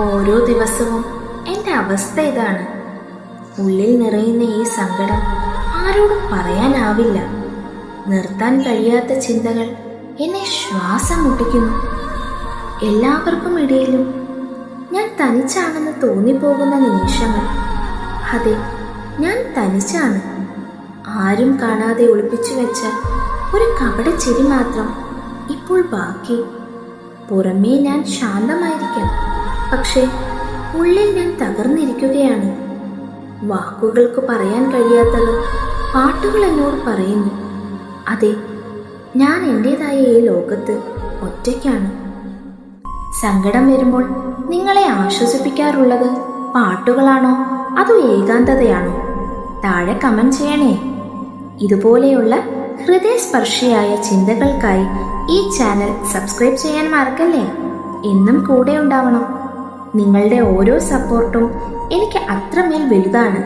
ഓരോ ദിവസവും എൻ്റെ അവസ്ഥ ഇതാണ്. ഉള്ളിൽ നിറയുന്ന ഈ സങ്കടം ആരോടും പറയാനാവില്ല. നിർത്താൻ കഴിയാത്ത ചിന്തകൾ എന്നെ ശ്വാസം മുട്ടിക്കുന്നു. എല്ലാവർക്കും ഇടയിലും ഞാൻ തനിച്ചാണെന്ന് തോന്നിപ്പോകുന്ന നിമിഷങ്ങൾ. അതെ, ഞാൻ തനിച്ചാണ്. ആരും കാണാതെ ഒളിപ്പിച്ചു വെച്ച ഒരു കപട ചിരി മാത്രം ഇപ്പോൾ ബാക്കി. പുറമേ ഞാൻ ശാന്തമായിരിക്കാം, പക്ഷേ ഉള്ളിൽ ഞാൻ തകർന്നിരിക്കുകയാണ്. വാക്കുകൾക്ക് പറയാൻ കഴിയാത്തത് പാട്ടുകൾ എന്നോട് പറയുന്നു. അതെ, ഞാൻ എൻ്റെതായ ഈ ലോകത്ത് ഒറ്റയ്ക്കാണ്. സങ്കടം വരുമ്പോൾ നിങ്ങളെ ആശ്വസിപ്പിക്കാറുള്ളത് പാട്ടുകളാണോ അതോ ഏകാന്തതയാണോ? താഴെ കമന്റ് ചെയ്യണേ. ഇതുപോലെയുള്ള ഹൃദയസ്പർശിയായ ചിന്തകൾക്കായി ഈ ചാനൽ സബ്സ്ക്രൈബ് ചെയ്യാൻ മറക്കല്ലേ. എന്നും കൂടെ ഉണ്ടാവണം. നിങ്ങളുടെ ഓരോ സപ്പോർട്ടും എനിക്ക് അത്രമേൽ വലുതാണ്.